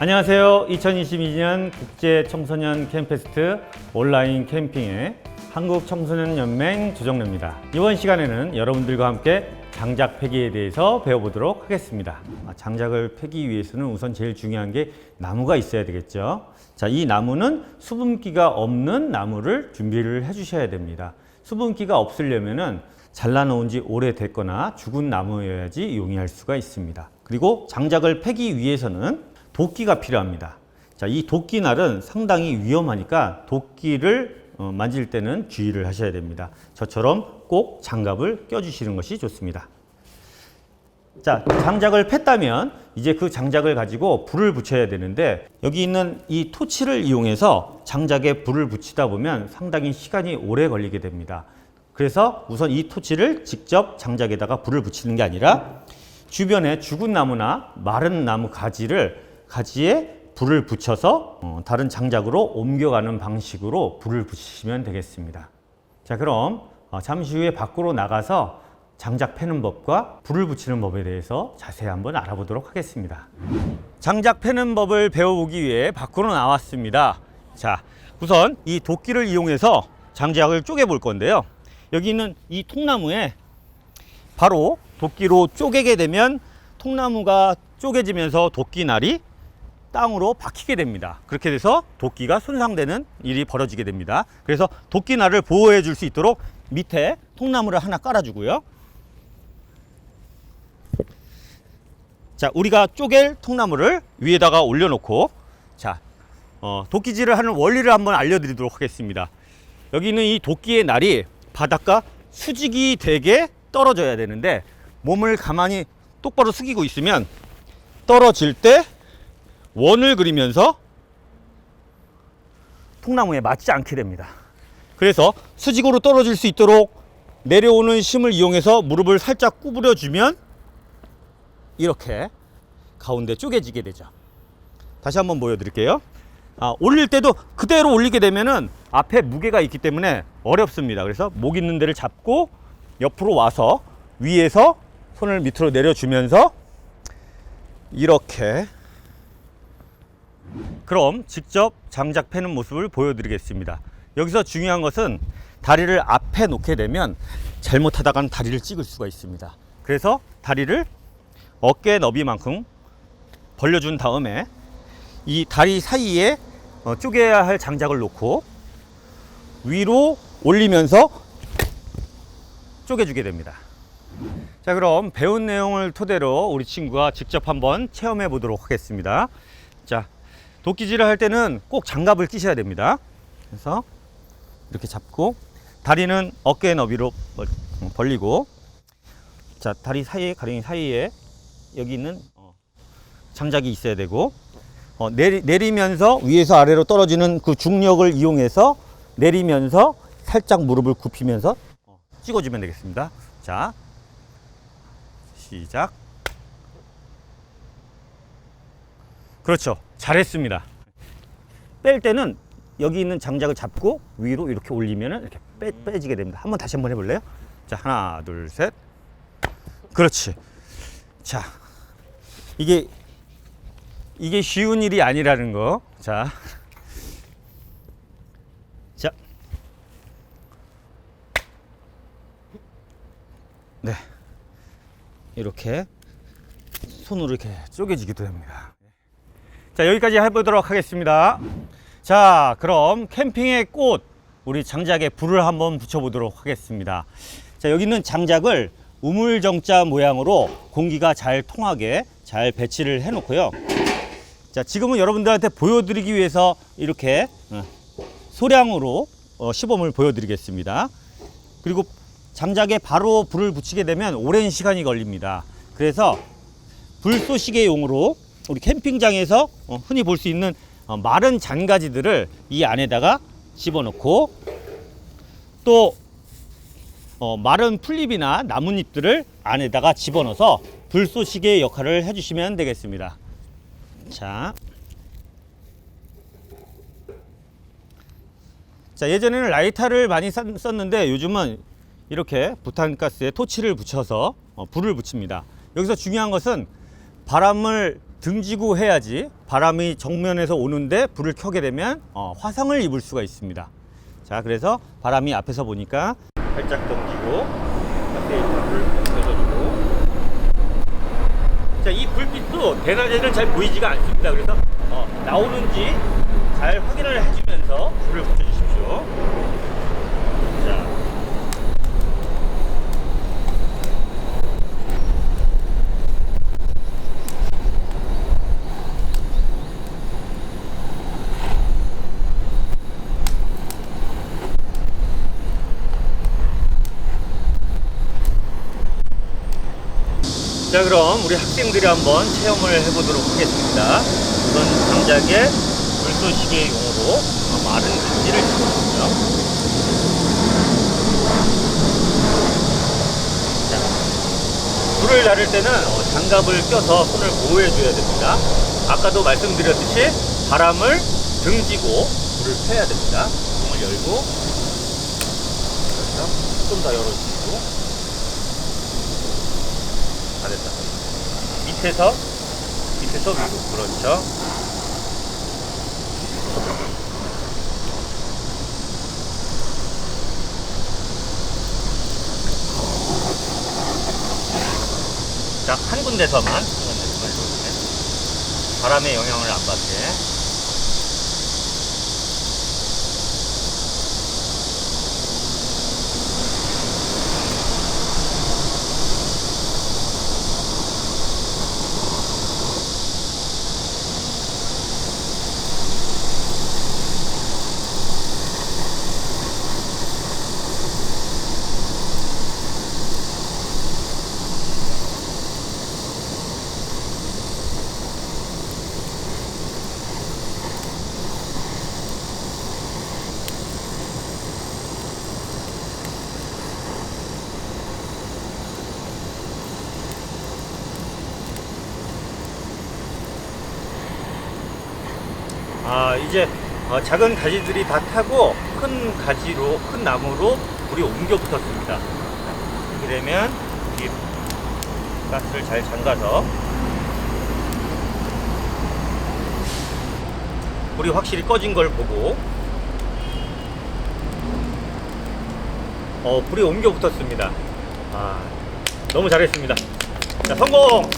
안녕하세요. 2022년 국제청소년 캠페스트 온라인 캠핑의 한국청소년연맹 조정래입니다. 이번 시간에는 여러분들과 함께 장작 패기에 대해서 배워보도록 하겠습니다. 장작을 패기 위해서는 우선 제일 중요한 게 나무가 있어야 되겠죠. 자, 이 나무는 수분기가 없는 나무를 준비를 해 주셔야 됩니다. 수분기가 없으려면은 잘라놓은 지 오래됐거나 죽은 나무여야지 용이할 수가 있습니다. 그리고 장작을 패기 위해서는 도끼가 필요합니다. 자, 이 도끼날은 상당히 위험하니까 도끼를 만질 때는 주의를 하셔야 됩니다. 저처럼 꼭 장갑을 껴주시는 것이 좋습니다. 자, 장작을 팼다면 이제 그 장작을 가지고 불을 붙여야 되는데, 여기 있는 이 토치를 이용해서 장작에 불을 붙이다 보면 상당히 시간이 오래 걸리게 됩니다. 그래서 우선 이 토치를 직접 장작에다가 불을 붙이는 게 아니라 주변에 죽은 나무나 마른 나무 가지에 불을 붙여서 다른 장작으로 옮겨가는 방식으로 불을 붙이시면 되겠습니다. 자, 그럼 잠시 후에 밖으로 나가서 장작 패는 법과 불을 붙이는 법에 대해서 자세히 한번 알아보도록 하겠습니다. 장작 패는 법을 배워보기 위해 밖으로 나왔습니다. 자, 우선 이 도끼를 이용해서 장작을 쪼개 볼 건데요. 여기 있는 이 통나무에 바로 도끼로 쪼개게 되면 통나무가 쪼개지면서 도끼날이 땅으로 박히게 됩니다. 그렇게 돼서 도끼가 손상되는 일이 벌어지게 됩니다. 그래서 도끼날을 보호해 줄 수 있도록 밑에 통나무를 하나 깔아주고요. 자, 우리가 쪼갤 통나무를 위에다가 올려놓고, 자, 도끼질을 하는 원리를 한번 알려드리도록 하겠습니다. 여기 있는 이 도끼의 날이 바닥과 수직이 되게 떨어져야 되는데, 몸을 가만히 똑바로 숙이고 있으면 떨어질 때 원을 그리면서 통나무에 맞지 않게 됩니다. 그래서 수직으로 떨어질 수 있도록 내려오는 힘을 이용해서 무릎을 살짝 구부려 주면 이렇게 가운데 쪼개지게 되죠. 다시 한번 보여드릴게요. 올릴 때도 그대로 올리게 되면은 앞에 무게가 있기 때문에 어렵습니다. 그래서 목 있는 데를 잡고 옆으로 와서 위에서 손을 밑으로 내려주면서 이렇게. 그럼 직접 장작 패는 모습을 보여드리겠습니다. 여기서 중요한 것은 다리를 앞에 놓게 되면 잘못하다가는 다리를 찍을 수가 있습니다. 그래서 다리를 어깨 너비만큼 벌려준 다음에 이 다리 사이에 쪼개야 할 장작을 놓고 위로 올리면서 쪼개주게 됩니다. 자, 그럼 배운 내용을 토대로 우리 친구가 직접 한번 체험해 보도록 하겠습니다. 자, 도끼질을 할 때는 꼭 장갑을 끼셔야 됩니다. 그래서 이렇게 잡고 다리는 어깨 너비로 벌리고, 자, 다리 사이에, 가랭이 사이에 여기 있는 장작이 있어야 되고, 내리면서 위에서 아래로 떨어지는 그 중력을 이용해서 내리면서 살짝 무릎을 굽히면서 찍어주면 되겠습니다. 자, 시작. 그렇죠. 잘했습니다. 뺄 때는 여기 있는 장작을 잡고 위로 이렇게 올리면 이렇게 빼지게 됩니다. 다시 한번 해볼래요? 자, 하나, 둘, 셋. 그렇지. 자, 이게 쉬운 일이 아니라는 거. 자, 네, 이렇게 손으로 이렇게 쪼개지기도 됩니다. 자, 여기까지 해보도록 하겠습니다. 자, 그럼 캠핑의 꽃, 우리 장작에 불을 한번 붙여보도록 하겠습니다. 자, 여기 있는 장작을 우물정자 모양으로 공기가 잘 통하게 잘 배치를 해 놓고요. 자, 지금은 여러분들한테 보여드리기 위해서 이렇게 소량으로 시범을 보여드리겠습니다. 그리고 장작에 바로 불을 붙이게 되면 오랜 시간이 걸립니다. 그래서 불 쏘시개 용으로 우리 캠핑장에서 흔히 볼 수 있는 마른 잔가지들을 이 안에다가 집어넣고, 또 마른 풀잎이나 나뭇잎들을 안에다가 집어넣어서 불 쏘시개 역할을 해주시면 되겠습니다. 자, 예전에는 라이터를 많이 썼는데 요즘은 이렇게 부탄가스에 토치를 붙여서 불을 붙입니다. 여기서 중요한 것은 바람을 등지고 해야지 바람이 정면에서 오는데 불을 켜게 되면 화상을 입을 수가 있습니다. 자, 그래서 바람이 앞에서 보니까 살짝 등지고 앞에 불을 켜줘주고. 자, 이 불빛도 대낮에는 잘 보이지가 않습니다. 그래서 나오는지 잘 확인을 해주면서 불을 붙여주십시오. 자, 자, 그럼 우리 학생들이 한번 체험을 해보도록 하겠습니다. 우선 장작에 불 쏘시개용으로 마른 가지를 집어넣고요. 자, 불을 다룰 때는 장갑을 껴서 손을 보호해줘야 됩니다. 아까도 말씀드렸듯이 바람을 등지고 불을 펴야 됩니다. 문을 열고, 그렇죠. 좀 더 열어주시고. 다 됐다. 밑에서 위로. 그렇죠. 자, 한 군데서만 이렇게 바람의 영향을 안 받게. 이제 작은 가지들이 다 타고 큰 나무로 불이 옮겨 붙었습니다. 이렇게 되면 이 가스를 잘 잠가서 불이 확실히 꺼진 걸 보고 불이 옮겨 붙었습니다. 너무 잘했습니다. 자, 성공!